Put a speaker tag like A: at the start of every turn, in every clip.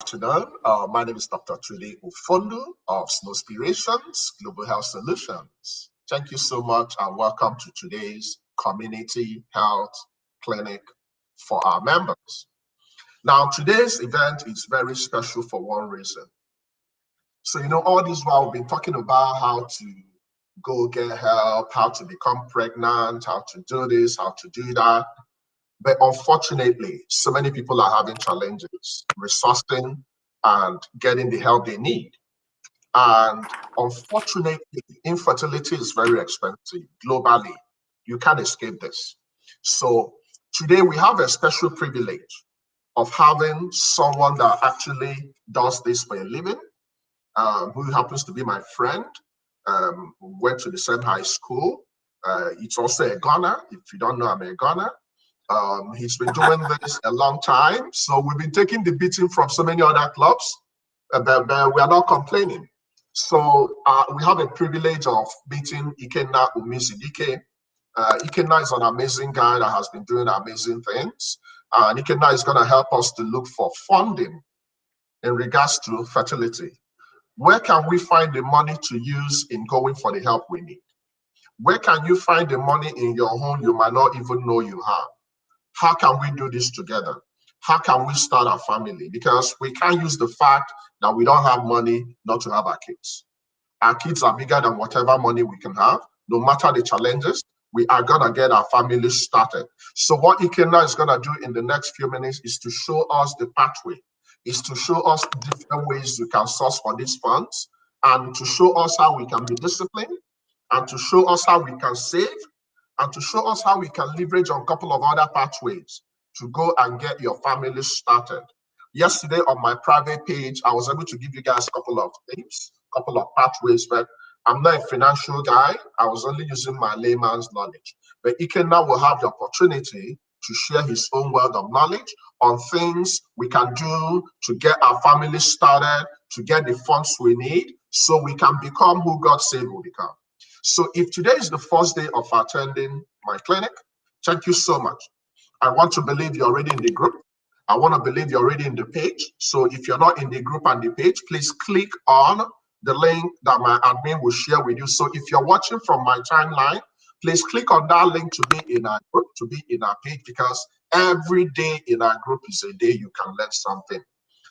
A: afternoon. My name is Dr. Trudy Ufondu of Snowspirations, Global Health Solutions. Thank you so much and welcome to today's community health clinic for our members. Now, today's event is very special for one reason. So, all this while we've been talking about how to go get help, how to become pregnant, how to do this, how to do that. But unfortunately, so many people are having challenges resourcing and getting the help they need. And unfortunately, infertility is very expensive globally. You can't escape this. So today we have a special privilege of having someone that actually does this for a living, who happens to be my friend, went to the same high school. It's also a Ghana. If you don't know, I'm a Ghana. He's been doing this a long time. So we've been taking the beating from so many other clubs, but we are not complaining. So we have a privilege of beating Ikenna Umizidike. Ikenna is an amazing guy that has been doing amazing things. And Ikenna is going to help us to look for funding in regards to fertility. Where can we find the money to use in going for the help we need? Where can you find the money in your home you might not even know you have? How can we do this together? How can we start a family? Because we can't use the fact that we don't have money not to have our kids. Our kids are bigger than whatever money we can have. No matter the challenges, we are going to get our family started. So what Ikenna is going to do in the next few minutes is to show us the pathway, is to show us different ways we can source for these funds, and to show us how we can be disciplined, and to show us how we can save, and to show us how we can leverage on a couple of other pathways to go and get your family started. Yesterday on my private page, I was able to give you guys a couple of tips, a couple of pathways, but I'm not a financial guy. I was only using my layman's knowledge. But Ikenna will have the opportunity to share his own wealth of knowledge on things we can do to get our family started, to get the funds we need, so we can become who God said we'll become. So if today is the first day of attending my clinic, thank you so much. I want to believe you're already in the group. I want to believe you're already in the page. So if you're not in the group and the page, please click on the link that my admin will share with you. So if you're watching from my timeline, please click on that link to be in our group, to be in our page, because every day in our group is a day you can learn something.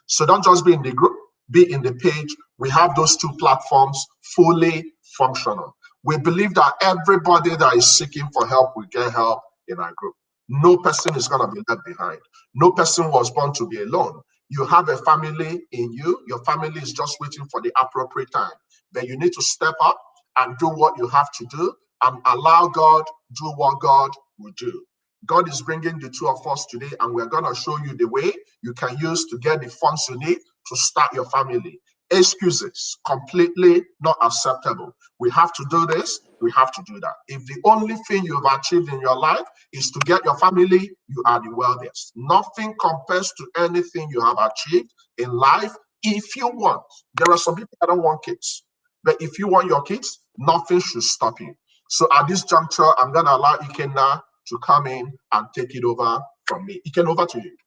A: So don't just be in the group, be in the page. We have those two platforms fully functional. We believe that everybody that is seeking for help will get help in our group. No person is going to be left behind. No person was born to be alone. You have a family in you. Your family is just waiting for the appropriate time. But you need to step up and do what you have to do and allow God do what God will do. God is bringing the two of us today, and we're going to show you the way you can use to get the funds you need to start your family. Excuses, completely not acceptable. We have to do this, we have to do that. If the only thing you've achieved in your life is to get your family, you are the wealthiest. Nothing compares to anything you have achieved in life. If you want, there are some people that don't want kids, but if you want your kids, nothing should stop you. So at this juncture, I'm going to allow Ikenna to come in and take it over from me. Ikenna, over to you.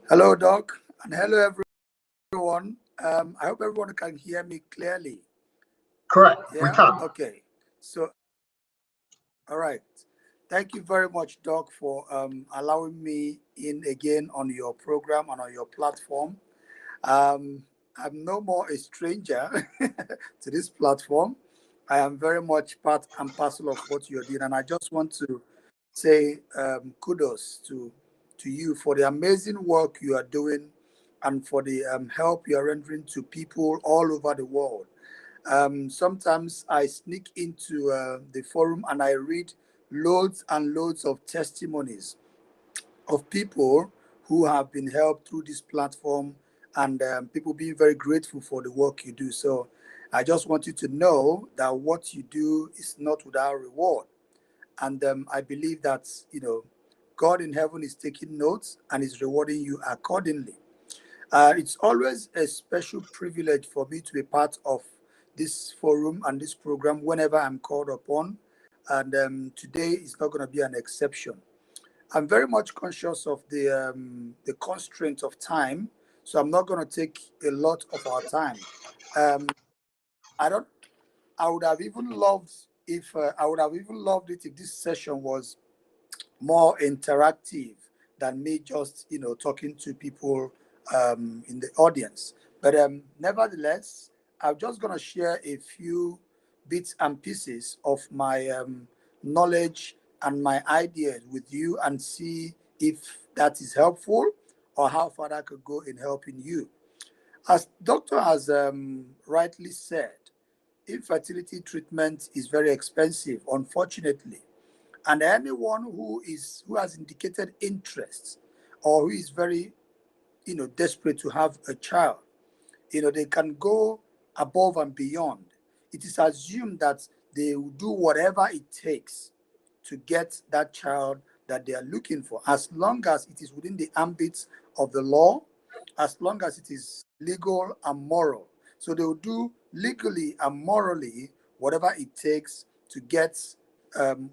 B: Hello, Doc, and hello, everyone. I hope everyone can hear me clearly.
A: Correct, yeah? We can.
B: Okay, so, all right. Thank you very much, Doc, for allowing me in again on your program and on your platform. I'm no more a stranger to this platform. I am very much part and parcel of what you're doing, and I just want to say kudos to you for the amazing work you are doing and for the help you are rendering to people all over the world. Sometimes I sneak into the forum and I read loads and loads of testimonies of people who have been helped through this platform, and people being very grateful for the work you do. So I just want you to know that what you do is not without reward. And I believe that, God in heaven is taking notes and is rewarding you accordingly. It's always a special privilege for me to be part of this forum and this program whenever I'm called upon. And today is not going to be an exception. I'm very much conscious of the constraint of time, so I'm not going to take a lot of our time. I don't. I would have even loved if I would have even loved it if this session was more interactive than me just talking to people in the audience. But nevertheless, I'm just going to share a few bits and pieces of my knowledge and my ideas with you and see if that is helpful or how far I could go in helping you. As doctor has rightly said, infertility treatment is very expensive, unfortunately. And anyone who has indicated interest or who is very desperate to have a child, they can go above and beyond. It is assumed that they will do whatever it takes to get that child that they are looking for, as long as it is within the ambit of the law, as long as it is legal and moral. So they will do legally and morally whatever it takes to get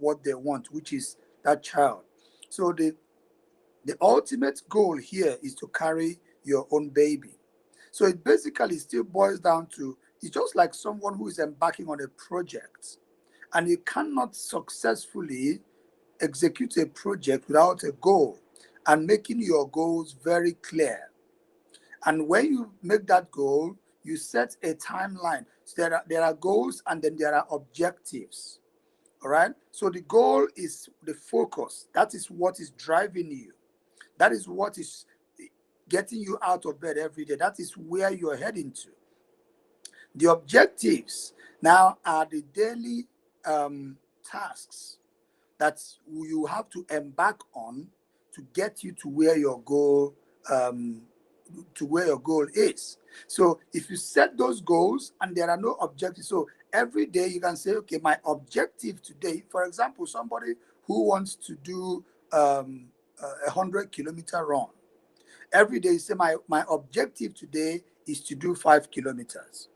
B: what they want, which is that child. So the ultimate goal here is to carry your own baby. So it basically still boils down to, it's just like someone who is embarking on a project and you cannot successfully execute a project without a goal and making your goals very clear. And when you make that goal, you set a timeline. So there are goals and then there are objectives. All right. So the goal is the focus. That is what is driving you. That is what is getting you out of bed every day. That is where you're heading to. The objectives now are the daily tasks that you have to embark on to get you to where your goal is. So if you set those goals and there are no objectives, so every day you can say, okay, my objective today, for example, somebody who wants to do a 100-kilometer run. Every day you say, my objective today is to do 5 kilometers.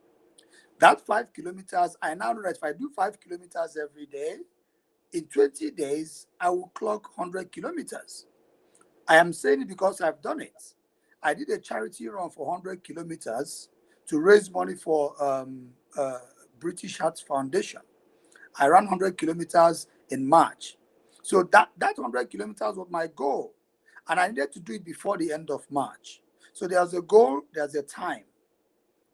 B: That 5 kilometers, I now know that if I do 5 kilometers every day, in 20 days, I will clock 100 kilometers. I am saying it because I've done it. I did a charity run for 100 kilometers to raise money for British Heart Foundation. I ran 100 kilometers in March. So that 100 kilometers was my goal. And I needed to do it before the end of March. So there's a goal, there's a time,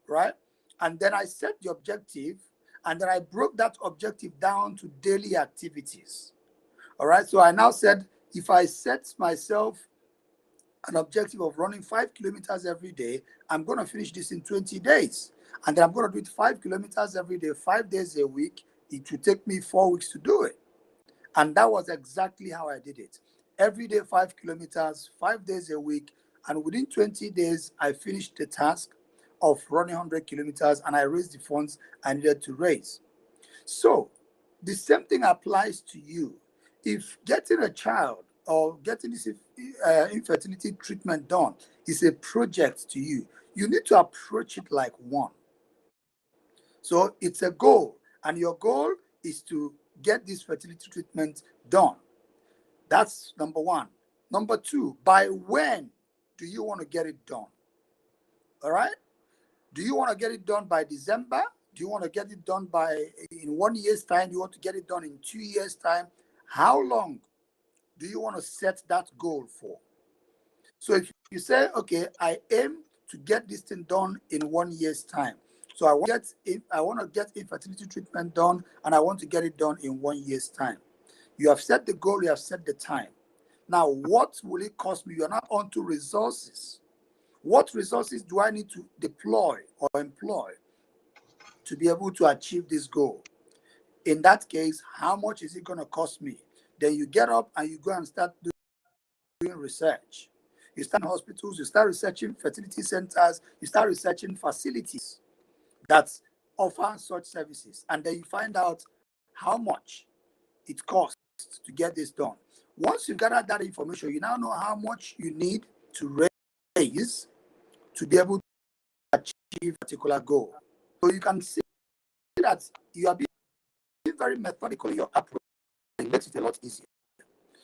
B: right? And then I set the objective, and then I broke that objective down to daily activities. All right. So I now said, if I set myself an objective of running 5 kilometers every day, I'm going to finish this in 20 days. And then I'm going to do it 5 kilometers every day, 5 days a week. It will take me 4 weeks to do it. And that was exactly how I did it. Every day, 5 kilometers, 5 days a week. And within 20 days, I finished the task of running 100 kilometers and I raised the funds I needed to raise. So the same thing applies to you. If getting a child or getting this infertility treatment done is a project to you, you need to approach it like one. So it's a goal, and your goal is to get this fertility treatment done. That's number one. Number two, by when do you want to get it done? All right? Do you want to get it done by December? Do you want to get it done in 1 year's time? Do you want to get it done in 2 years' time? How long do you want to set that goal for? So if you say, okay, I aim to get this thing done in 1 year's time. So I want to get infertility treatment done, and I want to get it done in 1 year's time. You have set the goal, you have set the time. Now, what will it cost me? You're not onto resources. What resources do I need to deploy or employ to be able to achieve this goal? In that case, how much is it going to cost me? Then you get up and you go and start doing research. You start in hospitals, you start researching fertility centers, you start researching facilities that offer such services. And then you find out how much it costs to get this done. Once you gather that information, you now know how much you need to raise to be able to achieve a particular goal. So you can see that you are being very methodical in your approach. It makes it a lot easier.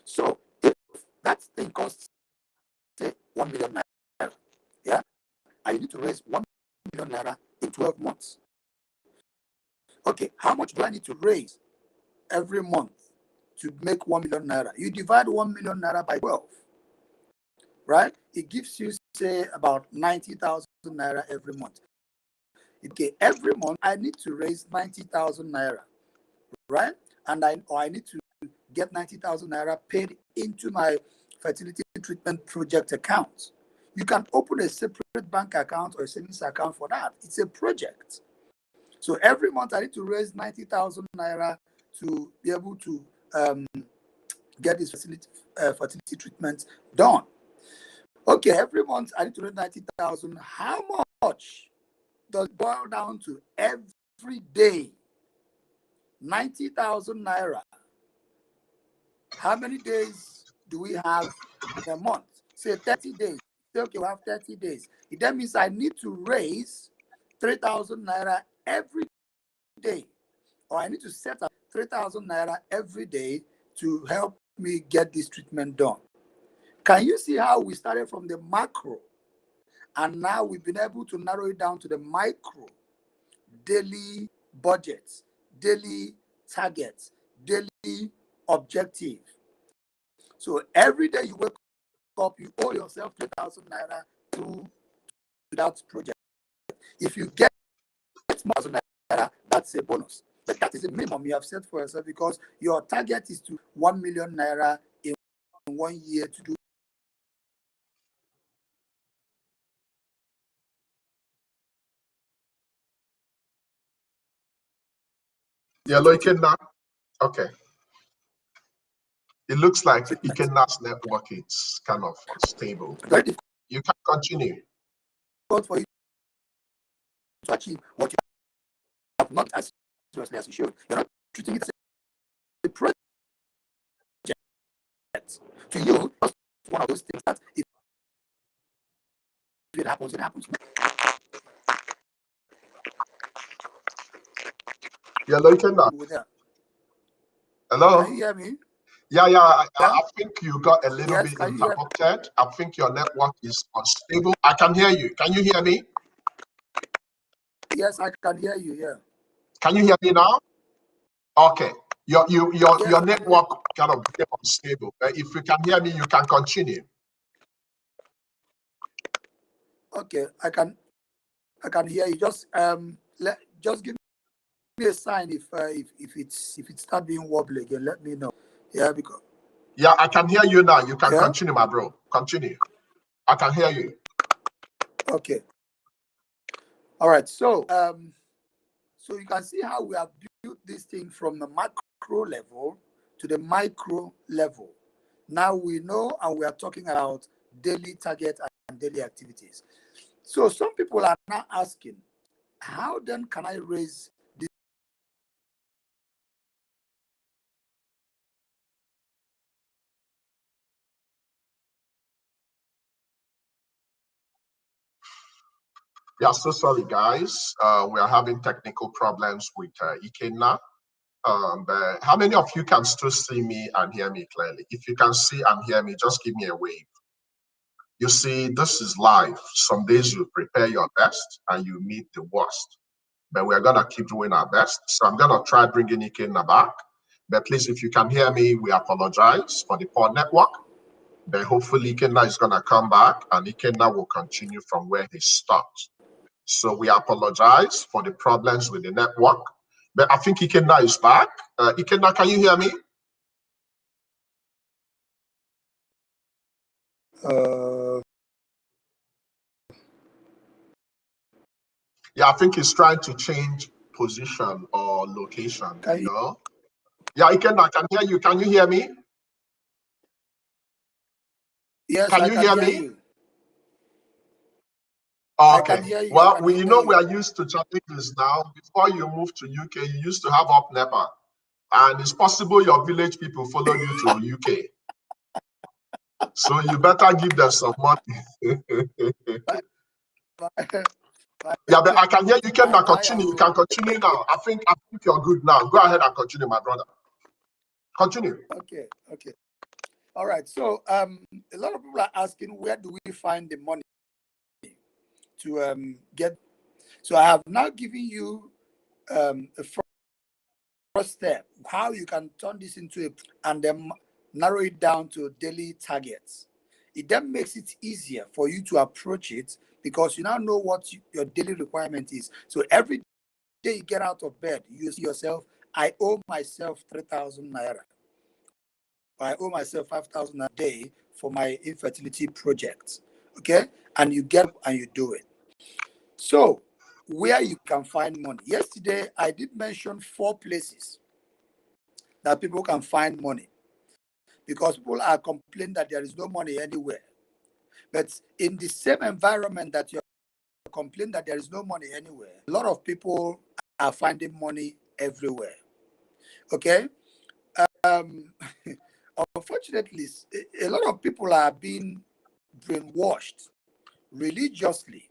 B: So if that thing costs, say, 1 million naira. Yeah, and you need to raise 1 million naira in 12 months. Okay, how much do I need to raise every month to make 1 million naira? You divide 1 million naira by 12, right? It gives you, say, about 90,000 naira every month. Okay, every month I need to raise 90,000 naira, right? And I need to get 90,000 naira paid into my fertility treatment project account. You can open a separate bank account or a savings account for that. It's a project. So every month I need to raise 90,000 naira to be able to get this fertility treatment done. Okay, every month I need to raise 90,000. How much does it boil down to every day? 90,000 naira. How many days do we have in a month? Say 30 days. Say, okay, we have 30 days. That means I need to raise 3,000 naira every day. Or I need to set up 3,000 naira every day to help me get this treatment done. Can you see how we started from the macro and now we've been able to narrow it down to the micro? Daily budgets, daily targets, daily objective. So every day you wake up, you owe yourself 3,000 naira to that project. If you get 1,000 naira, that's a bonus. But that is the minimum you have set for yourself because your target is to 1 million naira in 1 year to do.
A: Yeah, Ikenna. Okay. It looks like Ikenna's network is kind of unstable. You can continue.
B: For you to achieve what you have not as seriously as you should. You're not treating it as a project. To you, just one of those things that if it happens, it happens.
A: Yeah, Ikenna. Hello?
B: Can you hear me?
A: Yeah. I think you got a little bit interrupted. I think your network is unstable. I can hear you. Can you hear me?
B: Yes, I can hear you. Yeah.
A: Can you hear me now? Okay. Your network kind of became unstable. If you can hear me, you can continue.
B: Okay, I can hear you. Just just give me a sign if it start being wobbly again. Let me know. Yeah, because
A: I can hear you now. You can continue, my bro. Continue. I can hear you.
B: Okay. All right. So so you can see how we have built this thing from the macro level to the micro level. Now we know, and we are talking about daily targets and daily activities. So some people are now asking, how then can I raise this?
A: Yeah, so sorry, guys. We are having technical problems with Ikenna. But how many of you can still see me and hear me clearly? If you can see and hear me, just give me a wave. You see, this is live. Some days you prepare your best and you meet the worst. But we're going to keep doing our best. So I'm going to try bringing Ikenna back. But please, if you can hear me, we apologize for the poor network. But hopefully Ikenna is going to come back and Ikenna will continue from where he stopped. So we apologize for the problems with the network. But I think Ikenna is back. Ikenna, can you hear me? Yeah, I think he's trying to change position or location, you know? Yeah, Ikenna, I can hear you. Can you hear me?
B: Yes,
A: can you hear me?
B: You.
A: Okay. Well, we are used to challenges now. Before you moved to UK, you used to have up NEPA. And it's possible your village people followed you to UK. So you better give them some money. Yeah, but I can hear you. Can continue. You can continue now. I think you're good now. Go ahead and continue, my brother. Continue.
B: Okay. All right. So a lot of people are asking, where do we find the money to get? So I have now given you a first step, how you can turn this into and then narrow it down to daily targets. It then makes it easier for you to approach it because you now know what your daily requirement is. So every day you get out of bed, you see yourself, I owe myself 3,000 naira. I owe myself 5,000 a day for my infertility project. Okay? And you get and you do it. So where you can find money. Yesterday, I did mention 4 places that people can find money because people are complaining that there is no money anywhere. But in the same environment that you're complaining that there is no money anywhere, a lot of people are finding money everywhere. Okay? Unfortunately, a lot of people are being brainwashed religiously,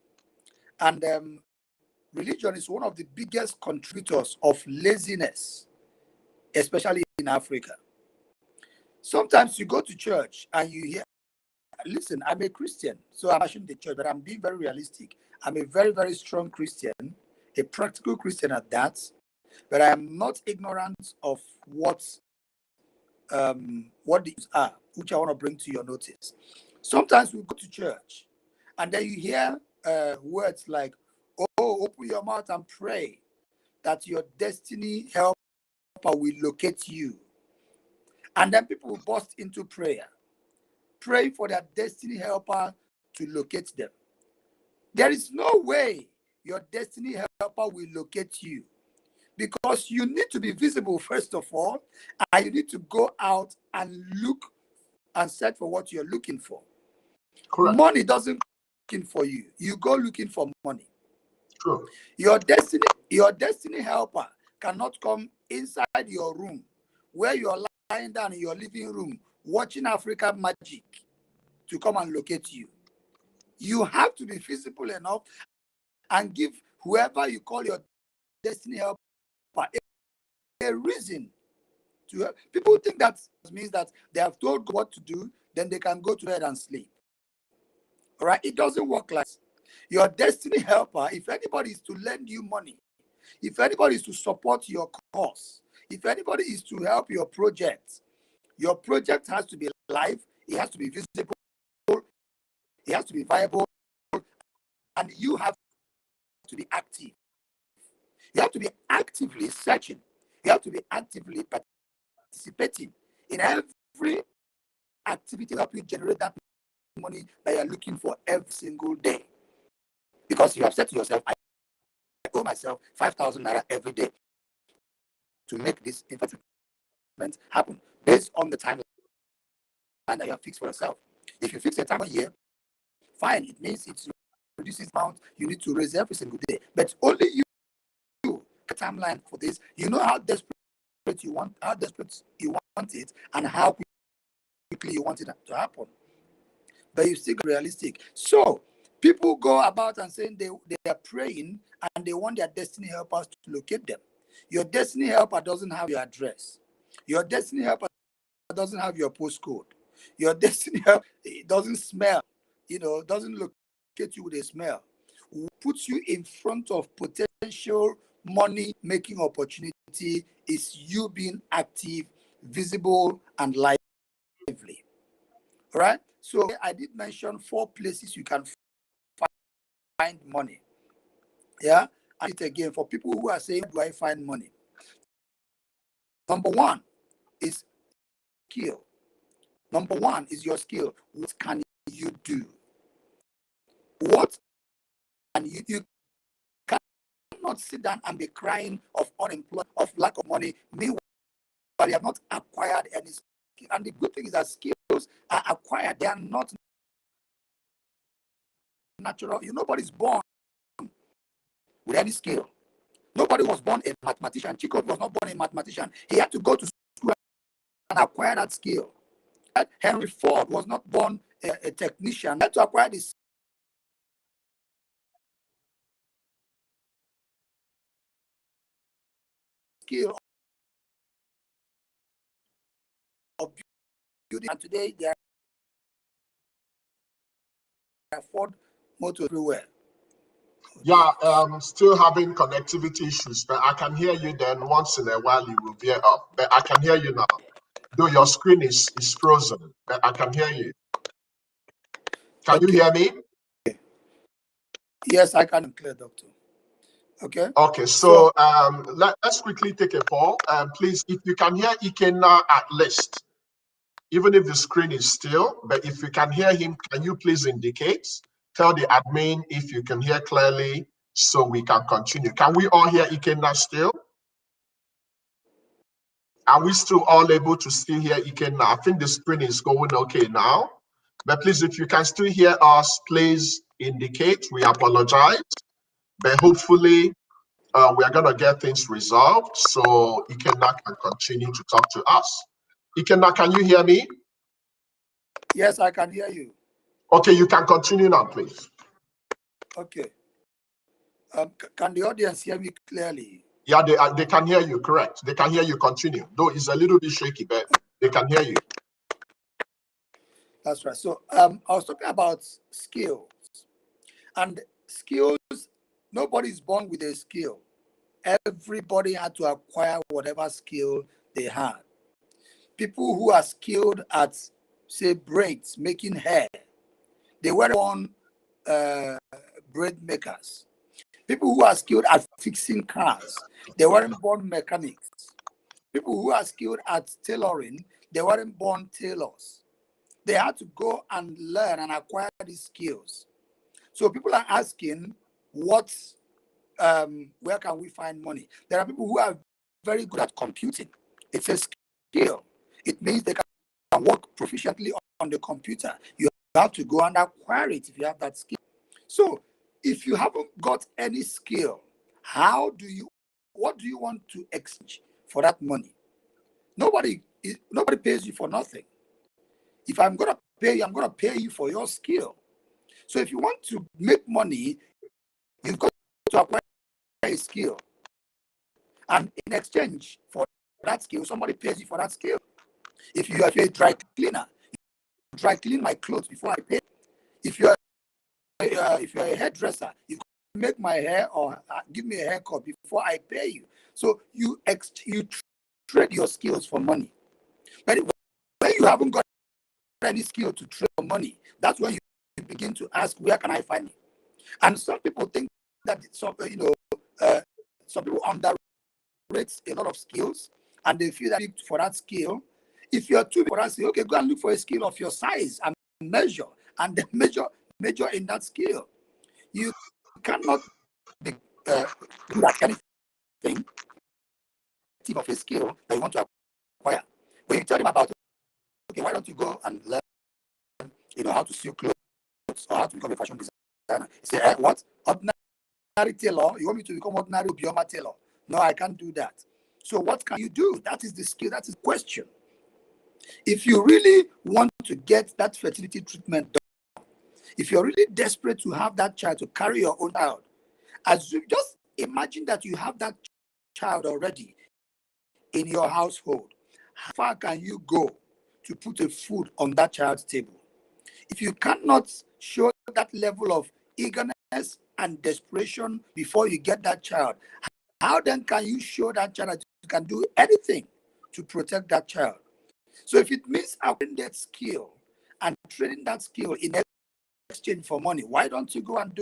B: and religion is one of the biggest contributors of laziness, especially in Africa. Sometimes you go to church and you hear, listen, I'm a Christian, so I'm bashing the church, but I'm being very realistic. I'm a very, very strong Christian, a practical Christian at that, but I am not ignorant of what these are, which I want to bring to your notice. Sometimes we go to church and then you hear words like, oh, open your mouth and pray that your destiny helper will locate you. And then people will burst into prayer, pray for their destiny helper to locate them. There is no way your destiny helper will locate you because you need to be visible, first of all, and you need to go out and look and search for what you're looking for.
A: Correct.
B: Money doesn't come looking for you. You go looking for money.
A: True.
B: Your destiny helper cannot come inside your room where you're lying down in your living room watching African magic to come and locate you. You have to be visible enough and give whoever you call your destiny helper a reason to help. People think that means that they have told God what to do, then they can go to bed and sleep. All right? It doesn't work like that. Your destiny helper, if anybody is to lend you money, if anybody is to support your cause, if anybody is to help your project has to be live, it has to be visible, it has to be viable, and you have to be active. You have to be actively searching. You have to be actively participating in every activity to help you generate that money that you're looking for every single day. Because you have said to yourself, I owe myself 5,000 naira every day to make this investment happen based on the timeline that you have fixed for yourself. If you fix a time a year, fine. It means it reduces amount you need to raise every single day. But only you a timeline for this. You know how desperate you want it, and how quickly you want it to happen. But you still realistic. So people go about and saying they are praying and they want their destiny helpers to locate them. Your destiny helper doesn't have your address. Your destiny helper doesn't have your postcode. Your destiny helper doesn't smell, doesn't locate you with a smell. What puts you in front of potential money making opportunity is you being active, visible, and lively. All right. So I did mention 4 places you can find money. Yeah. And it again for people who are saying, do I find money? Number 1 is skill. Number 1 is your skill. What can you do? What can you cannot sit down and be crying of unemployment, of lack of money. Meanwhile, you have not acquired any skill. And the good thing is that skills are acquired. They are not natural. Nobody's born with any skill. Nobody was born a mathematician. Chico was not born a mathematician. He had to go to school and acquire that skill. Henry Ford was not born a technician. He had to acquire this skill of building, and today there are Ford motors everywhere.
A: Yeah, still having connectivity issues, but I can hear you. Then once in a while you will veer up, but I can hear you now. Though your screen is frozen, but I can hear you. Can you hear me?
B: Yes, I can clear, doctor. Okay.
A: Okay, so let's quickly take a poll. Please, if you can hear Ikenna at least, even if the screen is still, but if you can hear him, can you please indicate? Tell the admin if you can hear clearly so we can continue. Can we all hear Ikenna still? Are we still all able to still hear Ikenna? I think the screen is going okay now. But please, if you can still hear us, please indicate. We apologize. But hopefully, we are going to get things resolved so Ikenna can continue to talk to us. Ikenna, can you hear me?
B: Yes, I can hear you.
A: Okay, you can continue now, please.
B: Okay. Can the audience hear me clearly?
A: Yeah, they can hear you, correct. They can hear you continue. Though it's a little bit shaky, but they can hear you.
B: That's right. So I was talking about skills. And skills, nobody's born with a skill. Everybody had to acquire whatever skill they had. People who are skilled at, say, braids, making hair, they weren't born braid makers. People who are skilled at fixing cars, they weren't born mechanics. People who are skilled at tailoring, they weren't born tailors. They had to go and learn and acquire these skills. So people are asking, where can we find money? There are people who are very good at computing. It's a skill. It means they can work proficiently on the computer. You have to go and acquire it if you have that skill. So if you haven't got any skill, what do you want to exchange for that money? Nobody pays you for nothing. If I'm going to pay you, I'm going to pay you for your skill. So if you want to make money, you've got to acquire a skill. And in exchange for that skill, somebody pays you for that skill. If you're a dry cleaner, you dry clean my clothes before I pay. If you're a hairdresser, you make my hair or give me a haircut before I pay you. So you trade your skills for money. But when you haven't got any skill to trade for money, that's when you begin to ask, where can I find it? And some people think that some people underrate a lot of skills, and they feel that for that skill, if you're too big for that skill, okay, go and look for a skill of your size and measure, and then measure in that skill. You cannot be good at anything of a skill that you want to acquire. When you tell them about, okay, why don't you go and learn, how to sew clothes or how to become a fashion designer? You say, what? Ordinary tailor? You want me to become ordinary Obioma tailor? No, I can't do that. So what can you do? That is the skill. That is the question. If you really want to get that fertility treatment done, if you're really desperate to have that child, to carry your own child, just imagine that you have that child already in your household. How far can you go to put a food on that child's table? If you cannot show that level of eagerness and desperation before you get that child, how then can you show that child that you can do anything to protect that child? So if it means acquiring that skill and trading that skill in exchange for money, why don't you go and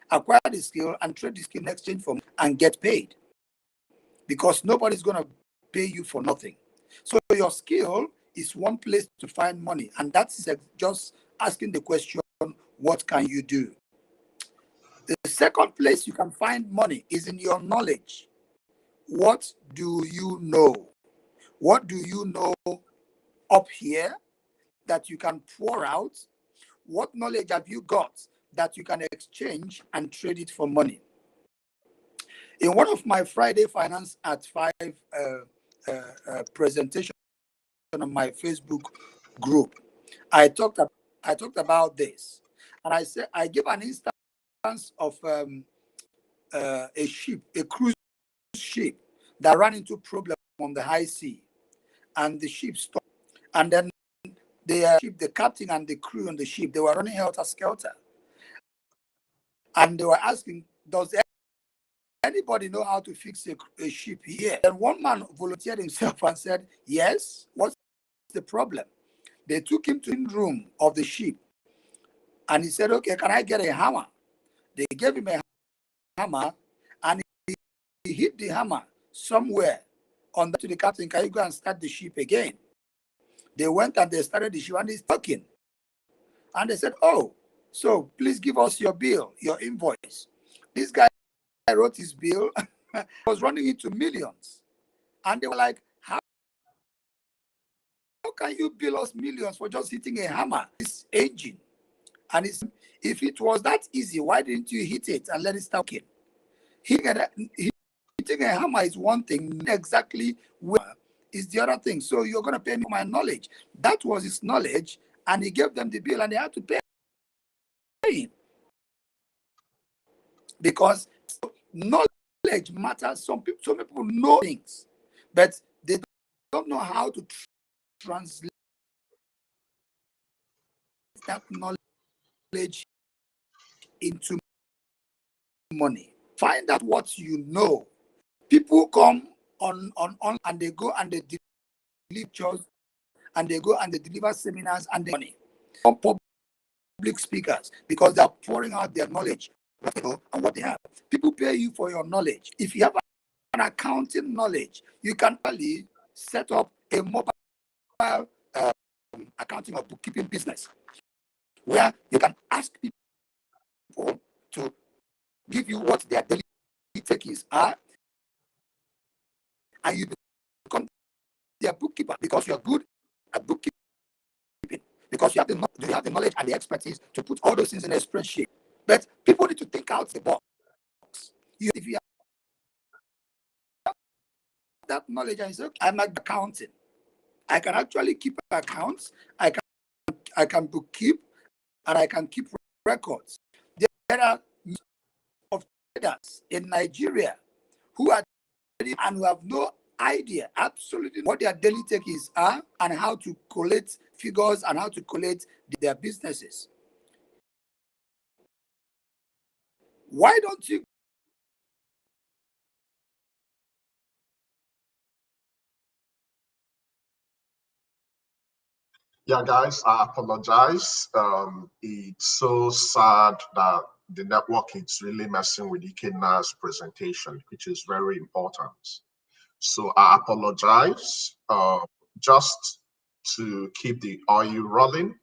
B: acquire the skill and trade the skill in exchange for money and get paid? Because nobody's going to pay you for nothing. So your skill is one place to find money, and that's just asking the question, what can you do? The second place you can find money is in your knowledge. What do you know? What do you know up here that you can pour out? What knowledge have you got that you can exchange and trade it for money? In one of my Friday Finance at 5 presentation on my Facebook group, I talked about this, and I said I give an instance of a cruise ship that ran into problem on the high sea, and the ship stopped, and then the captain and the crew on the ship, they were running helter-skelter. And they were asking, does anybody know how to fix a ship here? And one man volunteered himself and said, yes, what's the problem? They took him to the room of the ship. And he said, okay, can I get a hammer? They gave him a hammer, and he hit the hammer somewhere on to the captain. Can you go and start the ship again? They went and they started the ship, and he's talking. And they said, oh, so please give us your bill, your invoice. This guy wrote his bill, was running into millions. And they were like, how can you bill us millions for just hitting a hammer? It's engine. And if it was that easy, why didn't you hit it and let it start working? Hitting a hammer is one thing, exactly where is the other thing. So you're going to pay me my knowledge. That was his knowledge, and he gave them the bill, and they had to pay him. Because knowledge matters. Some people know things, but they don't know how to translate that knowledge into money. Find out what you know. People come on and they go and they deliver lectures, and they go and they deliver seminars, and they money from public speakers because they are pouring out their knowledge, and what they have. People pay you for your knowledge. If you have an accounting knowledge, you can really set up a mobile accounting or bookkeeping business where you can ask people to give you what their daily takings are, and you become their bookkeeper because you're good at bookkeeping, because you have the knowledge and the expertise to put all those things in a spreadsheet. But people need to think out the box. If you have that knowledge and say, okay, I'm at accounting, I can actually keep accounts, I can bookkeep, and I can keep records. There are of traders in Nigeria who are and who have no idea absolutely what their daily takings are and how to collect figures and how to collect their businesses. Why don't you?
A: Yeah, guys, I apologize. It's so sad that the network is really messing with Ikenna's presentation, which is very important. So I apologize. Just to keep the oil rolling,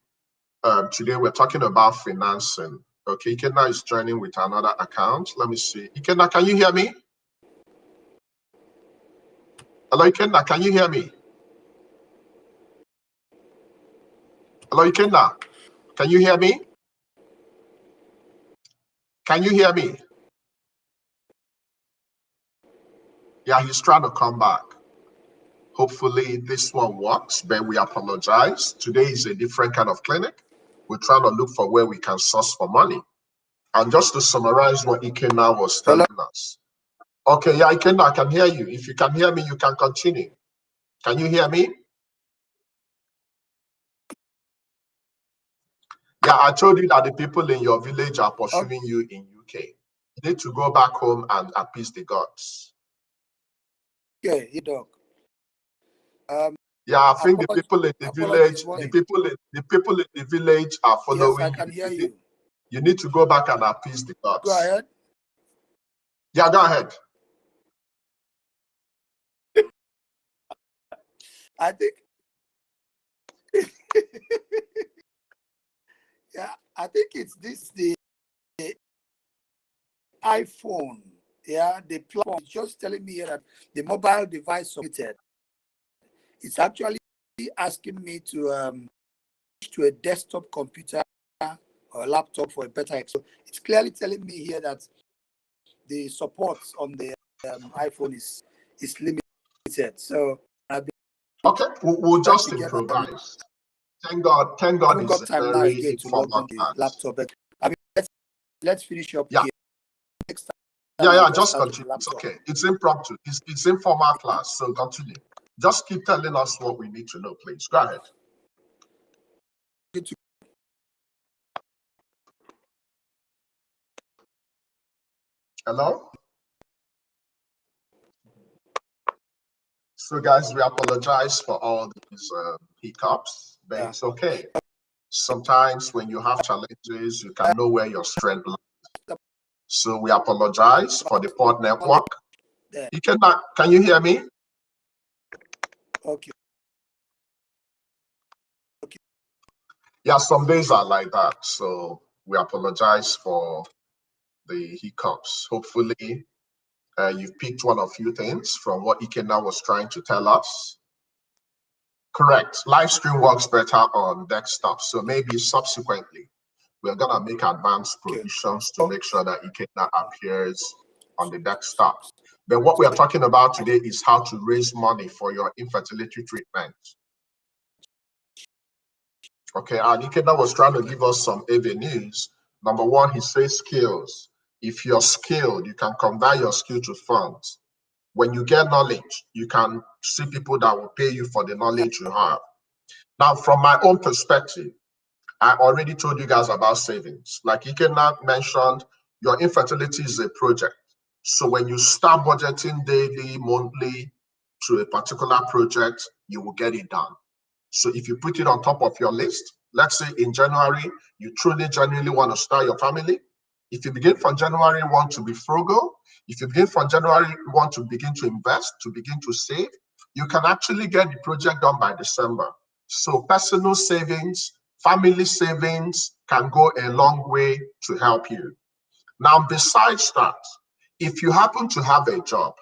A: today we're talking about financing. Okay, Ikenna is joining with another account. Let me see. Ikenna, can you hear me? Hello, Ikenna, can you hear me? Hello, Ikenna, can you hear me? Can you hear me? Yeah, he's trying to come back. Hopefully this one works, but we apologize. Today is a different kind of clinic. We're trying to look for where we can source for money. And just to summarize what Ikenna was telling us. Okay, yeah, Ikenna, I can hear you. If you can hear me, you can continue. Can you hear me? Yeah, I told you that the people in your village are pursuing you in UK. You need to go back home and appease the gods.
B: Okay, you dog.
A: Yeah, I think the people in the village, the people in the village are following you.
B: Yes, I can hear you.
A: You need to go back and appease the gods.
B: Go ahead.
A: Yeah, go ahead.
B: I think yeah, I think it's the iPhone. Yeah, the platform is just telling me here that the mobile device submitted. It's actually asking me to a desktop computer or a laptop for a better experience. So it's clearly telling me here that the support on the iPhone is limited. So
A: okay, we'll just improvise. Thank God it's a very informal class.
B: Laptop, but I mean, let's finish up here. Next
A: time, yeah, just continue. It's okay. It's impromptu. It's informal class, so continue. Just keep telling us what we need to know, please. Go ahead. Hello? So guys, we apologize for all these hiccups, but it's okay. Sometimes when you have challenges, you can know where your strength lies. So we apologize for the poor network. You can you hear me?
B: Okay.
A: Yeah, some days are like that. So we apologize for the hiccups. Hopefully, you've picked one or few things from what Ikenna was trying to tell us. Correct. Live stream works better on desktop. So maybe subsequently, we're going to make advanced provisions to make sure that Ikenna appears on the desktop. But what we are talking about today is how to raise money for your infertility treatment. Okay, and Ikenna was trying to give us some avenues. Number one, he says skills. If you're skilled, you can convert your skill to funds. When you get knowledge, you can see people that will pay you for the knowledge you have. Now, from my own perspective, I already told you guys about savings. Like Ikenna mentioned, your infertility is a project. So when you start budgeting daily, monthly to a particular project, you will get it done. So if you put it on top of your list, let's say in January, you truly, genuinely want to start your family. If you begin from January, want to be frugal. If you begin from January, want to begin to invest, to begin to save, you can actually get the project done by December. So personal savings, family savings can go a long way to help you. Now, besides that, if you happen to have a job,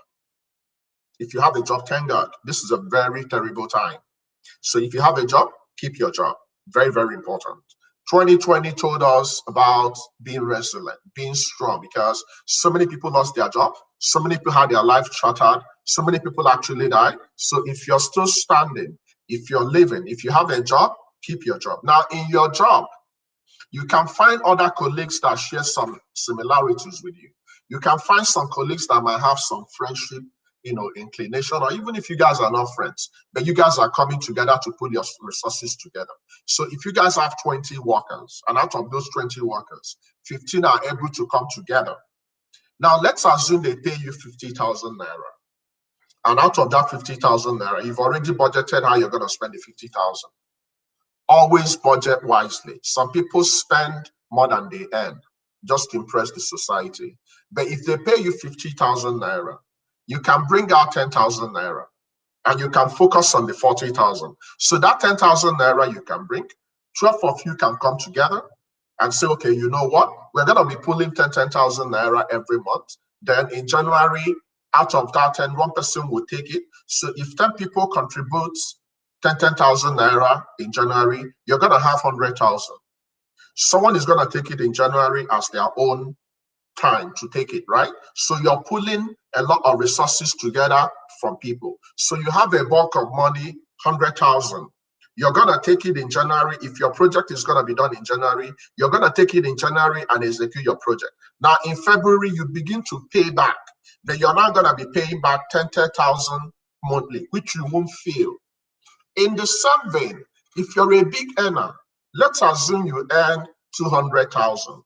A: thank God, this is a very terrible time. So if you have a job, keep your job. Very, very important. 2020 told us about being resilient, being strong, because so many people lost their job. So many people had their life shattered. So many people actually died. So if you're still standing, if you're living, if you have a job, keep your job. Now, in your job, you can find other colleagues that share some similarities with you. You can find some colleagues that might have some friendship, inclination, or even if you guys are not friends, but you guys are coming together to put your resources together. So if you guys have 20 workers, and out of those 20 workers, 15 are able to come together. Now, let's assume they pay you 50,000 naira. And out of that 50,000 naira, you've already budgeted how you're going to spend the 50,000. Always budget wisely. Some people spend more than they earn just to impress the society. But if they pay you 50,000 naira, you can bring out 10,000 naira and you can focus on the 40,000. So that 10,000 naira you can bring, 12 of you can come together and say, okay, you know what? We're going to be pulling 10,000 naira every month. Then in January, out of that 10, one person will take it. So if 10 people contribute 10,000 naira in January, you're going to have 100,000. Someone is going to take it in January as their own time to take it, right? So you're pulling a lot of resources together from people. So you have a bulk of money, 100,000. You're going to take it in January. If your project is going to be done in January, you're going to take it in January and execute your project. Now, in February, you begin to pay back. Then you're not going to be paying back 10,000 monthly, which you won't feel. In the same vein, if you're a big earner, let's assume you earn 200,000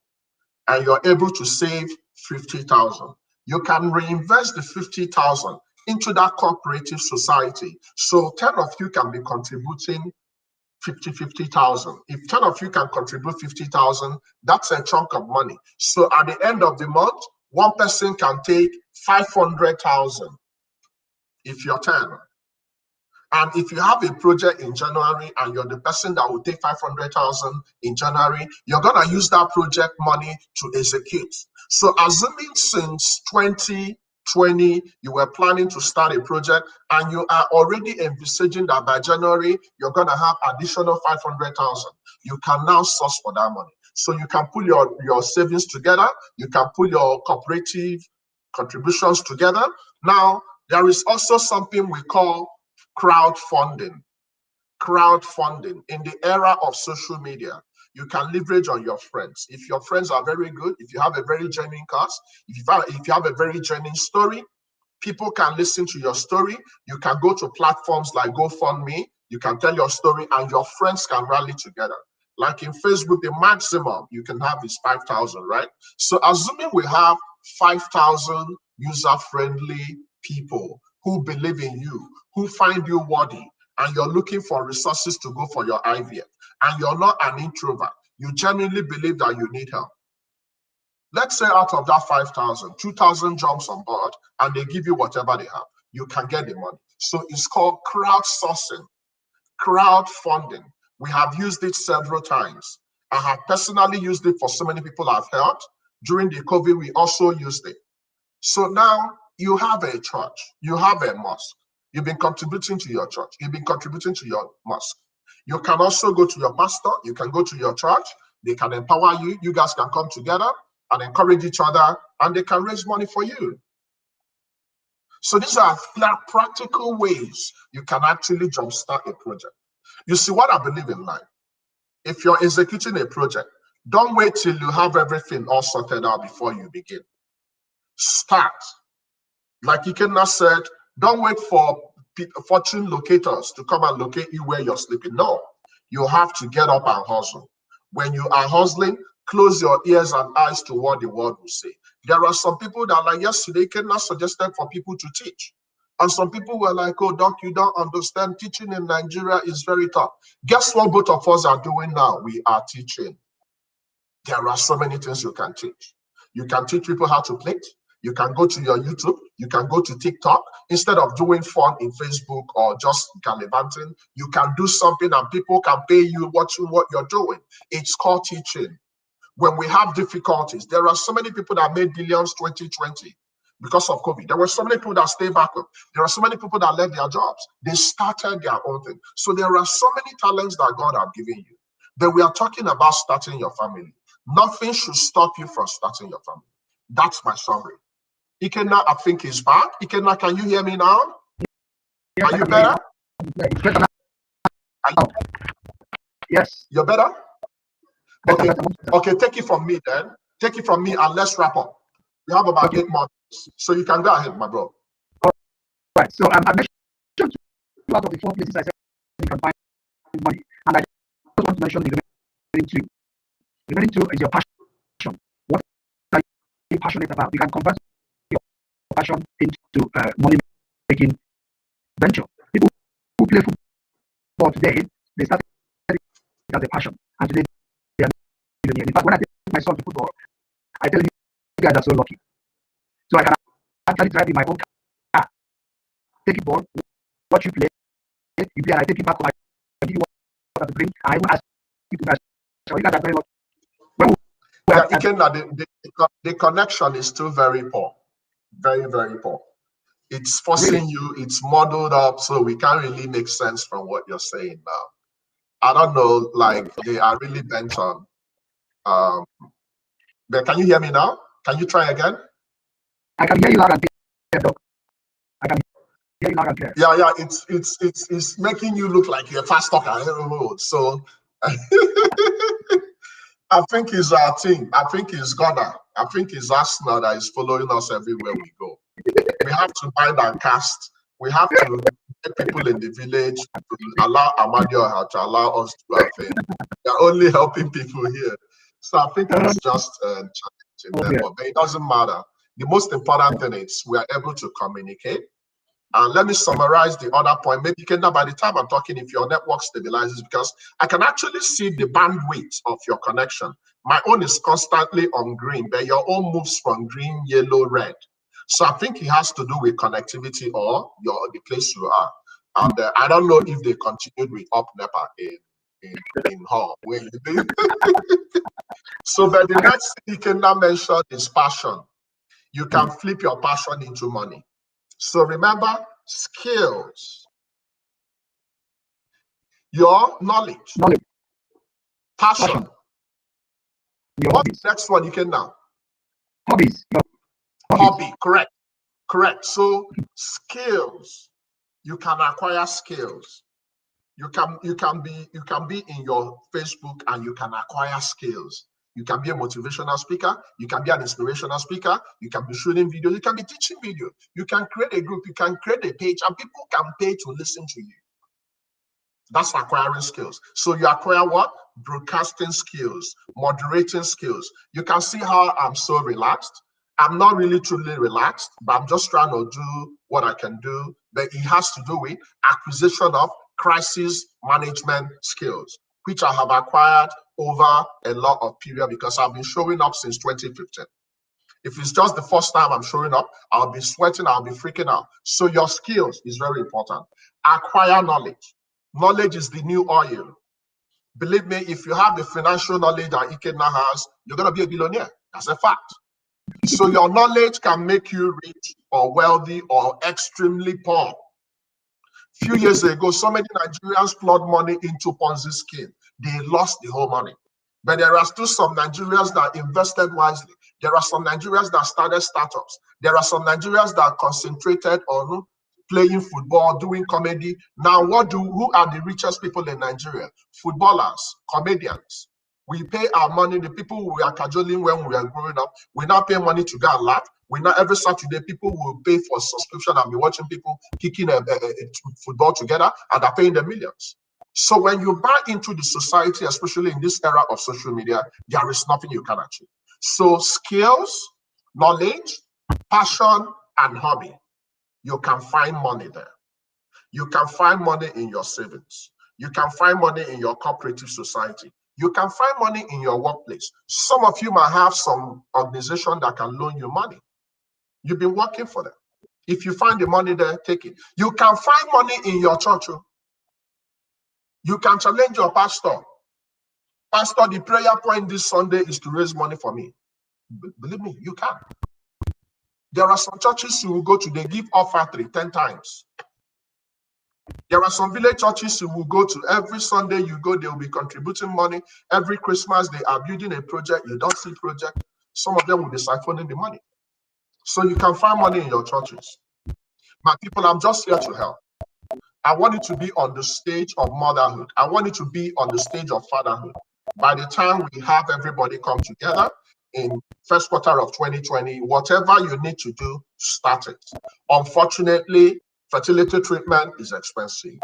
A: and you're able to save 50,000. You can reinvest the 50,000 into that cooperative society. So 10 of you can be contributing 50,000. If 10 of you can contribute 50,000, that's a chunk of money. So at the end of the month, one person can take 500,000 if you're 10. And if you have a project in January and you're the person that will take 500,000 in January, you're going to use that project money to execute. So assuming since 2020, you were planning to start a project and you are already envisaging that by January, you're going to have additional 500,000, you can now source for that money. So you can pull your savings together, you can pull your cooperative contributions together. Now, there is also something we call crowdfunding. In the era of social media, you can leverage on your friends. If your friends are very good, if you have a very genuine cause, if you have a very genuine story, people can listen to your story. You can go to platforms like GoFundMe, you can tell your story and your friends can rally together. Like in Facebook, the maximum you can have is 5,000, right? So assuming we have 5,000 user-friendly people who believe in you, who find you worthy, and you're looking for resources to go for your IVF, and you're not an introvert, you genuinely believe that you need help. Let's say out of that 5,000, 2,000 jumps on board and they give you whatever they have, you can get the money. So it's called crowdsourcing, crowdfunding. We have used it several times. I have personally used it for so many people I've helped. During the COVID, we also used it. So now you have a church, you have a mosque. You've been contributing to your church. You've been contributing to your mosque. You can also go to your pastor. You can go to your church. They can empower you. You guys can come together and encourage each other, and they can raise money for you. So these are practical ways you can actually jumpstart a project. You see, what I believe in life, if you're executing a project, don't wait till you have everything all sorted out before you begin. Start. Like Ikenna said, don't wait for fortune locators to come and locate you where you're sleeping. No, you have to get up and hustle. When you are hustling, close your ears and eyes to what the world will say. There are some people that, like yesterday, Ikenna suggested for people to teach. And some people were like, oh, Doc, you don't understand. Teaching in Nigeria is very tough. Guess what both of us are doing now? We are teaching. There are so many things you can teach. You can teach people how to plate. You can go to your YouTube. You can go to TikTok. Instead of doing fun in Facebook or just gallivanting, you can do something and people can pay you watching what you're doing. It's called teaching. When we have difficulties, there are so many people that made billions 2020 because of COVID. There were so many people that stayed back up. There are so many people that left their jobs. They started their own thing. So there are so many talents that God has given you. Then we are talking about starting your family. Nothing should stop you from starting your family. That's my summary. Ikenna, I think, is back. Ikenna, can you hear me now? Are you better?
B: Yes.
A: You're better? Okay. Okay, take it from me then. Take it from me and let's wrap up. We have about 8 months. So you can go ahead, my bro.
B: All right. So I mentioned 2 out of the 4 places I said you can find money. And I just want to mention the remaining 2. The remaining 2 is your passion. What are you passionate about? You can convert your passion into money-making venture. People who play football today, they started it as a passion. And today, they are millionaires. In fact, when I take my son to football, I tell him, you guys are so lucky. So I can actually drive in my own car, take it ball, watch you play, you play, and I take it back home. I give you water to drink. I even ask you to guys. So you guys are very lucky.
A: The connection is still very poor. Very, very poor. It's forcing you, it's modeled up, so we can't really make sense from what you're saying now. I don't know, like they are really bent on. But can you hear me now? Can you try again?
B: I can hear you loud and clear, Doc. I can hear you loud and clear.
A: Yeah, it's making you look like you're a fast talker. So I think it's our team. I think it's Ghana. I think it's Arsenal that is following us everywhere we go. We have to bind and cast. We have to get people in the village to allow Amadioha to allow us to have fame. They're only helping people here. So I think it's just challenging them, but it doesn't matter. The most important thing is we are able to communicate. And let me summarize the other point. Maybe by the time I'm talking, if your network stabilizes, because I can actually see the bandwidth of your connection. My own is constantly on green, but your own moves from green, yellow, red. So I think it has to do with connectivity or the place you are. And I don't know if they continued with Up NEPA in Hall. So, but the next thing you can now mention is passion. You can flip your passion into money. So remember, skills, your knowledge, passion. What's the next one you can now?
B: Hobbies.
A: Hobby, correct. So skills, you can acquire skills. You can be in your Facebook and you can acquire skills. You can be a motivational speaker. You can be an inspirational speaker. You can be shooting videos. You can be teaching video. You can create a group. You can create a page, and people can pay to listen to you. That's acquiring skills. So you acquire what? Broadcasting skills, moderating skills. You can see how I'm so relaxed. I'm not really truly relaxed, but I'm just trying to do what I can do. But it has to do with acquisition of crisis management skills, which I have acquired over a lot of period because I've been showing up since 2015. If it's just the first time I'm showing up, I'll be sweating, I'll be freaking out. So your skills is very important. Acquire knowledge. Knowledge is the new oil. Believe me, if you have the financial knowledge that Ikenna has, you're going to be a billionaire. That's a fact. So your knowledge can make you rich or wealthy or extremely poor. Few years ago, so many Nigerians plowed money into Ponzi scheme. They lost the whole money. But there are still some Nigerians that invested wisely. There are some Nigerians that started startups. There are some Nigerians that concentrated on playing football, doing comedy. Now, who are the richest people in Nigeria? Footballers, comedians. We pay our money, the people we are cajoling when we are growing up, we now pay money to go and laugh. We now every Saturday, people will pay for subscription and be watching people kicking a football together, and they're paying the millions. So when you buy into the society, especially in this era of social media, there is nothing you can achieve. So skills, knowledge, passion, and hobby, you can find money there. You can find money in your savings. You can find money in your cooperative society. You can find money in your workplace. Some of you might have some organization that can loan you money. You've been working for them. If you find the money there, take it. You can find money in your church. You can challenge your pastor. Pastor, the prayer point this Sunday is to raise money for me. Believe me, you can. There are some churches you will go to, they give offertory 10 times. There are some village churches you will go to. Every Sunday you go, they will be contributing money. Every Christmas, they are building a project. You don't see project. Some of them will be siphoning the money. So you can find money in your churches. My people, I'm just here to help. I want you to be on the stage of motherhood. I want you to be on the stage of fatherhood. By the time we have everybody come together in first quarter of 2020, whatever you need to do, start it. Unfortunately, fertility treatment is expensive.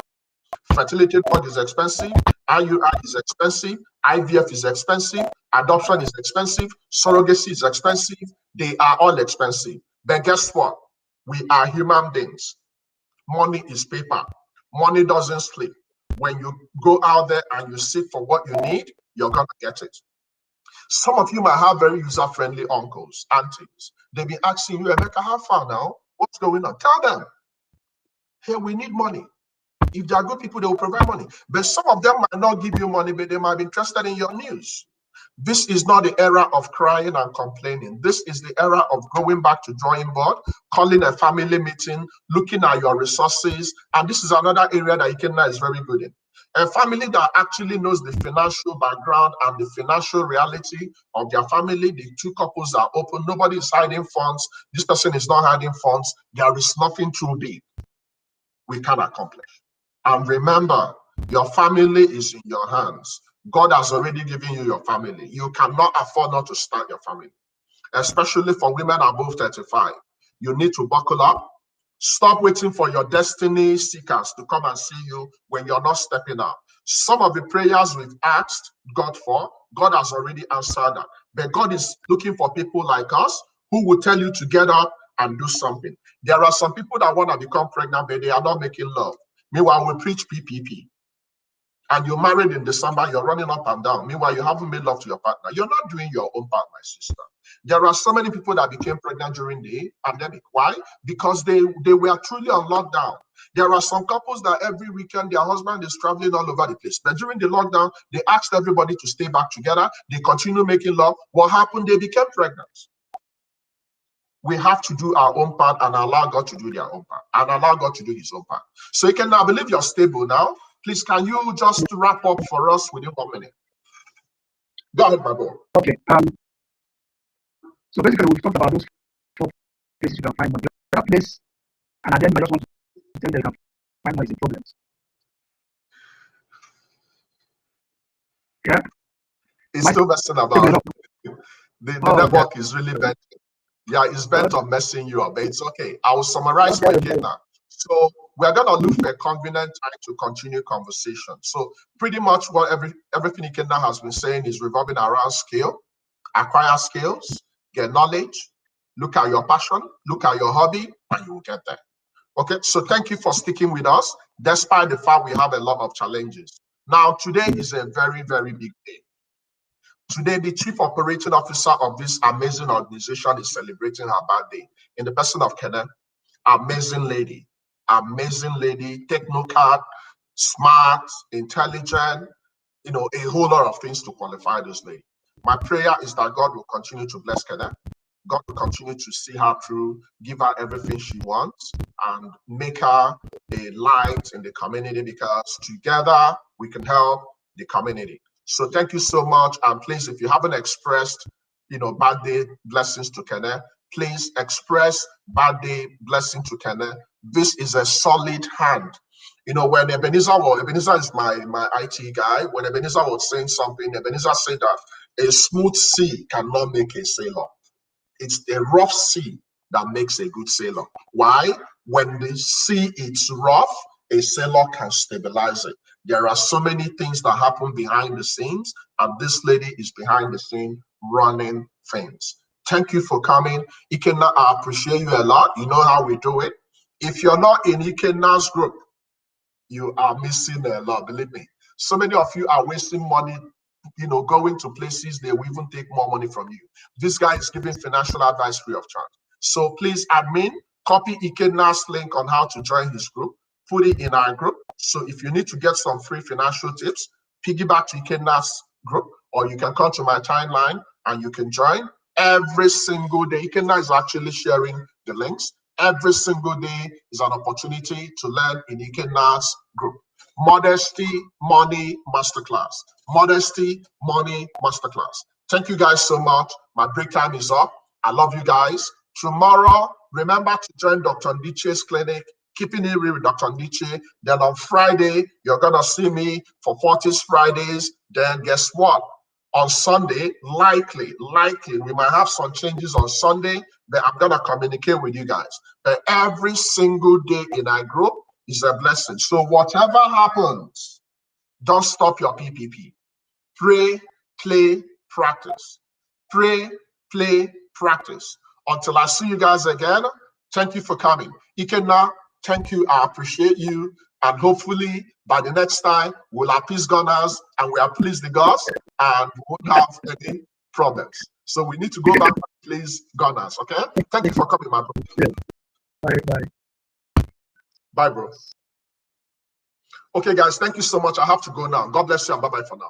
A: Fertility drug is expensive. IUI is expensive. IVF is expensive. Adoption is expensive. Surrogacy is expensive. They are all expensive. But guess what? We are human beings. Money is paper. Money doesn't sleep. When you go out there and you seek for what you need, you're going to get it. Some of you might have very user-friendly uncles, aunties. They'll be asking you, Emeka, how far now? What's going on? Tell them, hey, we need money. If they are good people, they will provide money. But some of them might not give you money, but they might be interested in your news. This is not the era of crying and complaining. This is the era of going back to drawing board, calling a family meeting, looking at your resources. And this is another area that Ikenna is very good in. A family that actually knows the financial background and the financial reality of their family. The two couples are open. Nobody is hiding funds. This person is not hiding funds. There is nothing too big we can accomplish. And remember, your family is in your hands. God has already given you your family. You cannot afford not to start your family, especially for women above 35. You need to buckle up. Stop waiting for your destiny seekers to come and see you when you're not stepping out. Some of the prayers we've asked God for, God has already answered that. But God is looking for people like us who will tell you to get up and do something. There are some people that want to become pregnant, but they are not making love. Meanwhile, we preach PPP. And you're married in December, you're running up and down. Meanwhile, you haven't made love to your partner. You're not doing your own part, my sister. There are so many people that became pregnant during the pandemic. Why? Because they were truly on lockdown. There are some couples that every weekend their husband is traveling all over the place. But during the lockdown, they asked everybody to stay back together. They continue making love. What happened? They became pregnant. We have to do our own part and allow God to do their own part and allow God to do his own part. So you can now believe you're stable now. Please, can you just wrap up for us within 1 minute? Go ahead, my boy.
C: Okay. So basically, we've talked about those 4 places you can find money. The other place, and then I just want to tell you, you can find money is in problems. Yeah.
A: It's still messing about. The network is really bent. Yeah, it's bent on messing you up, but it's okay. I will summarize for you now. So we're going to look for a convenient time to continue conversation. So pretty much what everything Ikenna has been saying is revolving around skill, acquire skills, get knowledge, look at your passion, look at your hobby, and you will get there. Okay, so thank you for sticking with us, despite the fact we have a lot of challenges. Now, today is a very, very big day. Today, the Chief Operating Officer of this amazing organization is celebrating her birthday in the person of Kenneth. Amazing lady, technocrat, smart, intelligent, you know, a whole lot of things to qualify this lady. My prayer is that God will continue to bless Kenneth. God will continue to see her through, give her everything she wants, and make her a light in the community, because together we can help the community. So thank you so much. And please, if you haven't expressed, you know, birthday blessings to Kenneth, please express birthday blessing to Kenneth. This is a solid hand. You know, when Ebenezer is my IT guy, when Ebenezer was saying something, Ebenezer said that a smooth sea cannot make a sailor. It's a rough sea that makes a good sailor. Why? When the sea is rough, a sailor can stabilize it. There are so many things that happen behind the scenes, and this lady is behind the scene running things. Thank you for coming. Ikenna, I appreciate you a lot. You know how we do it. If you're not in Ikenna's group, you are missing a lot, believe me. So many of you are wasting money, you know, going to places they will even take more money from you. This guy is giving financial advice free of charge. So please, admin, copy Ikenna's link on how to join his group, put it in our group. So if you need to get some free financial tips, piggyback to Ikenna's group, or you can come to my timeline and you can join every single day. Ikenna is actually sharing the links. Every single day is an opportunity to learn in Ikenna's group. Modesty Money Masterclass. Modesty Money Masterclass. Thank you guys so much. My break time is up. I love you guys. Tomorrow, remember to join Dr. Ndiche's clinic, Keeping It Real with Dr. Ndiche. Then on Friday, you're going to see me for 40s Fridays. Then guess what? On Sunday, likely, we might have some changes on Sunday, but I'm going to communicate with you guys. But every single day in our group is a blessing. So whatever happens, don't stop your PPP. Pray, play, practice. Pray, play, practice. Until I see you guys again, thank you for coming. Ikenna, thank you. I appreciate you. And hopefully, by the next time, we'll appease gunners and we appease the gods, and we won't have any problems. So we need to go back and please gunners, okay? Thank you for coming, my bro.
C: Yeah. Bye.
A: Bye, bro. Okay, guys, thank you so much. I have to go now. God bless you and bye-bye for now.